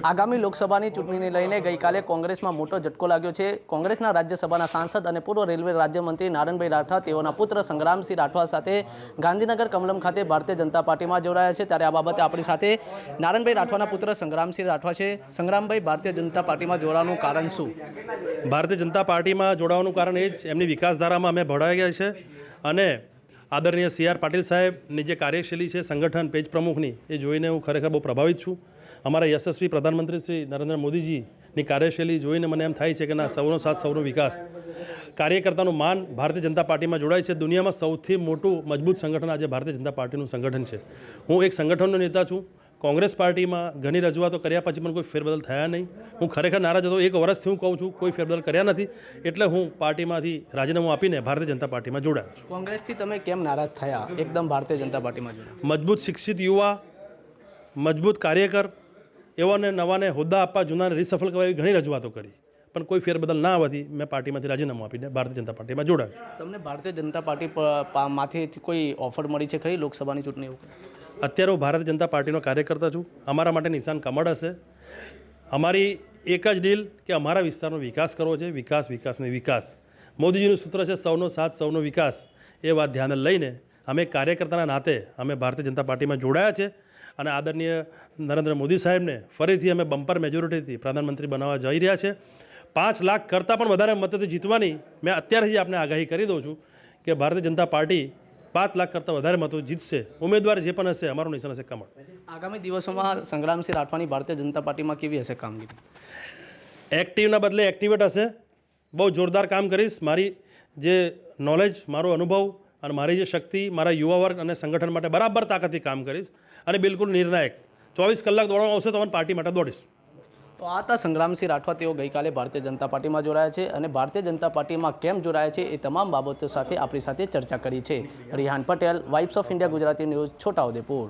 આગામી લોકસભાની ચૂંટણીને લઈને ગઈકાલે કોંગ્રેસમાં મોટો ઝટકો લાગ્યો છે। કોંગ્રેસના રાજ્યસભાના સાંસદ અને પૂર્વ રેલવે રાજ્યમંત્રી નારણભાઈ રાઠવા તેઓના પુત્ર સંગ્રામસિંહ રાઠવા સાથે ગાંધીનગર કમલમ ખાતે ભારતીય જનતા પાર્ટીમાં જોડાયા છે। ત્યારે આ બાબતે આપણી સાથે નારણભાઈ રાઠવાના પુત્ર સંગ્રામસિંહ રાઠવા છે। સંગ્રામભાઈ, ભારતીય જનતા પાર્ટીમાં જોડાવાનું કારણ શું? ભારતીય જનતા પાર્ટીમાં જોડાવાનું કારણ એ જ એમની વિકાસધારામાં અમે ભળાઈ ગયા છે અને આદરણીય CR પાટીલ સાહેબની જે કાર્યશૈલી છે સંગઠન પેજ પ્રમુખની એ જોઈને હું ખરેખર બહુ પ્રભાવિત છું। અમારા યશસ્વી પ્રધાનમંત્રી શ્રી નરેન્દ્ર મોદીજીની કાર્યશૈલી જોઈને મને એમ થાય છે કે ના, સૌનો સાથ સૌનો વિકાસ, કાર્યકર્તાનું માન ભારતીય જનતા પાર્ટીમાં જોડાય છે। દુનિયામાં સૌથી મોટું મજબૂત સંગઠન આજે ભારતીય જનતા પાર્ટીનું સંગઠન છે। હું એક સંગઠનનો નેતા છું। કોંગ્રેસ પાર્ટીમાં ઘણી રજૂઆતો કર્યા પછી પણ કોઈ ફેરબદલ થયા નહીં। હું ખરેખર નારાજ હતો। 1 વર્ષથી હું કહું છું કોઈ ફેરબદલ કર્યા નથી, એટલે હું પાર્ટીમાંથી રાજીનામું આપીને ભારતીય જનતા પાર્ટીમાં જોડાયો છું। કોંગ્રેસથી તમે કેમ નારાજ થયા? એકદમ ભારતીય જનતા પાર્ટીમાં જોડાયા। મજબૂત શિક્ષિત યુવા, મજબૂત કાર્યકર, એવાને નવાને હોદ્દા આપવા, જૂનાને રિસફલ કરવા એવી ઘણી રજૂઆતો કરી, પણ કોઈ ફેરબદલ ના આવવાથી મેં પાર્ટીમાંથી રાજીનામું આપીને ભારતીય જનતા પાર્ટીમાં જોડાયો। તમને ભારતીય જનતા પાર્ટી માંથી કોઈ ઓફર મળી છે ખરી લોકસભાની ચૂંટણી? અત્યારે હું ભારતીય જનતા પાર્ટીનો કાર્યકર્તા છું। અમારા માટે નિશાન કમળ હશે। અમારી એક જ ડીલ કે અમારા વિસ્તારનો વિકાસ કરવો છે, વિકાસ, વિકાસને વિકાસ। મોદીજીનું સૂત્ર છે સૌનો સાથ સૌનો વિકાસ। એ વાત ધ્યાને લઈને અમે કાર્યકર્તાના નાતે અમે ભારતીય જનતા પાર્ટીમાં જોડાયા છે અને આદરણીય નરેન્દ્ર મોદી સાહેબને ફરીથી અમે બમ્પર મેજોરિટીથી પ્રધાનમંત્રી બનાવવા જઈ રહ્યા છે। 5 લાખ કરતાં પણ વધારે મતથી જીતવાની મેં અત્યારથી આપને આગાહી કરી દઉં છું કે ભારતીય જનતા પાર્ટી 5 લાખ કરતાં વધારે મતો જીતશે। ઉમેદવાર જે પણ હશે અમારું નિશાન હશે કમળ। આગામી દિવસોમાં સંગ્રામસિંહ રાઠવાની ભારતીય જનતા પાર્ટીમાં કેવી હશે કામગીરી? એક્ટિવના બદલે એક્ટિવેટ હશે। બહુ જોરદાર કામ કરીશ। મારી જે નોલેજ, મારો અનુભવ અને મારી જે શક્તિ, મારા યુવા વર્ગ અને સંગઠન માટે બરાબર તાકાતથી કામ કરીશ અને બિલકુલ નિર્ણાયક 24 કલાક દોડવામાં આવશે તો પાર્ટી માટે દોડીશ। તો આ હતા સંગ્રામસિંહ રાઠવા। તેઓ ગઈકાલે ભારતીય જનતા પાર્ટીમાં જોડાયા છે અને ભારતીય જનતા પાર્ટીમાં કેમ જોડાયા છે એ તમામ બાબતો સાથે આપણી સાથે ચર્ચા કરી છે। Rihan Patel, vibes of India Gujarati news, Chhota Udepur.